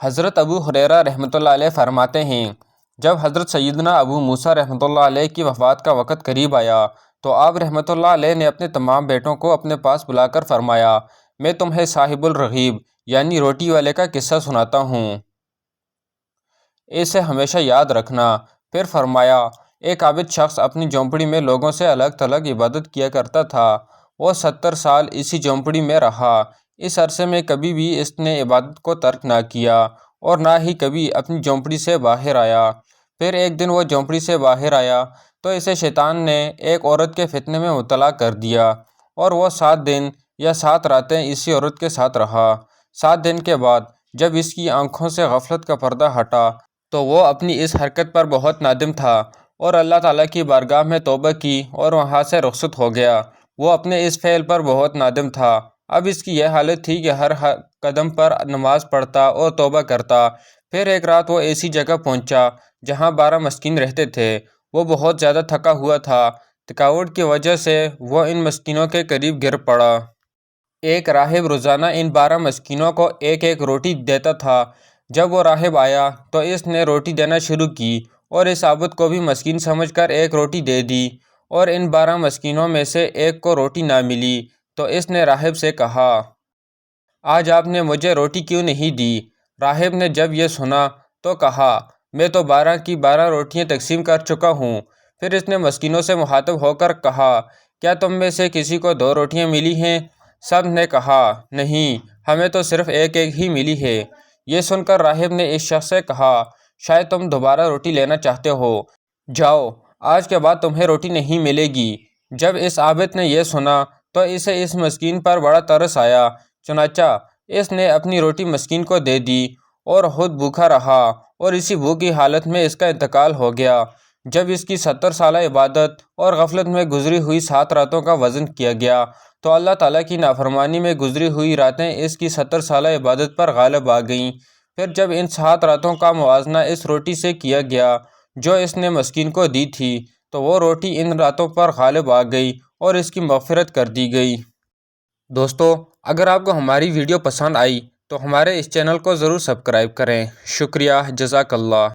حضرت ابو ہریرہ رحمۃ اللہ علیہ فرماتے ہیں، جب حضرت سیدنا ابو موسیٰ رحمۃ اللہ علیہ کی وفات کا وقت قریب آیا تو آپ رحمۃ اللہ علیہ نے اپنے تمام بیٹوں کو اپنے پاس بلا کر فرمایا، میں تمہیں صاحب الرغیب یعنی روٹی والے کا قصہ سناتا ہوں، اسے ہمیشہ یاد رکھنا۔ پھر فرمایا، ایک عابد شخص اپنی جھونپڑی میں لوگوں سے الگ تھلگ عبادت کیا کرتا تھا۔ وہ 70 سال اسی جھونپڑی میں رہا۔ اس عرصے میں کبھی بھی اس نے عبادت کو ترک نہ کیا اور نہ ہی کبھی اپنی جھونپڑی سے باہر آیا۔ پھر ایک دن وہ جھونپڑی سے باہر آیا تو اسے شیطان نے ایک عورت کے فتنے میں مبتلا کر دیا اور وہ 7 دن یا 7 راتیں اسی عورت کے ساتھ رہا۔ 7 دن کے بعد جب اس کی آنکھوں سے غفلت کا پردہ ہٹا تو وہ اپنی اس حرکت پر بہت نادم تھا اور اللہ تعالیٰ کی بارگاہ میں توبہ کی اور وہاں سے رخصت ہو گیا۔ وہ اپنے اس فعل پر بہت نادم تھا۔ اب اس کی یہ حالت تھی کہ ہر قدم پر نماز پڑھتا اور توبہ کرتا۔ پھر ایک رات وہ ایسی جگہ پہنچا جہاں 12 مسکین رہتے تھے۔ وہ بہت زیادہ تھکا ہوا تھا۔ تھکاوٹ کی وجہ سے وہ ان مسکینوں کے قریب گر پڑا۔ ایک راہب روزانہ ان 12 مسکینوں کو ایک ایک روٹی دیتا تھا۔ جب وہ راہب آیا تو اس نے روٹی دینا شروع کی اور اس عابد کو بھی مسکین سمجھ کر ایک روٹی دے دی، اور ان 12 مسکینوں میں سے ایک کو روٹی نہ ملی تو اس نے راہب سے کہا، آج آپ نے مجھے روٹی کیوں نہیں دی؟ راہب نے جب یہ سنا تو کہا، میں تو 12 کی 12 روٹیاں تقسیم کر چکا ہوں۔ پھر اس نے مسکینوں سے مخاطب ہو کر کہا، کیا تم میں سے کسی کو 2 روٹیاں ملی ہیں؟ سب نے کہا، نہیں، ہمیں تو صرف ایک ایک ہی ملی ہے۔ یہ سن کر راہب نے اس شخص سے کہا، شاید تم دوبارہ روٹی لینا چاہتے ہو، جاؤ، آج کے بعد تمہیں روٹی نہیں ملے گی۔ جب اس عابد نے یہ سنا تو اسے اس مسکین پر بڑا ترس آیا، چنانچہ اس نے اپنی روٹی مسکین کو دے دی اور خود بھوکا رہا، اور اسی بھوکی حالت میں اس کا انتقال ہو گیا۔ جب اس کی 70 سالہ عبادت اور غفلت میں گزری ہوئی 7 راتوں کا وزن کیا گیا تو اللہ تعالیٰ کی نافرمانی میں گزری ہوئی راتیں اس کی 70 سالہ عبادت پر غالب آ گئیں۔ پھر جب ان 7 راتوں کا موازنہ اس روٹی سے کیا گیا جو اس نے مسکین کو دی تھی تو وہ روٹی ان راتوں پر غالب آ گئی اور اس کی مغفرت کر دی گئی۔ دوستو، اگر آپ کو ہماری ویڈیو پسند آئی تو ہمارے اس چینل کو ضرور سبسکرائب کریں۔ شکریہ، جزاک اللہ۔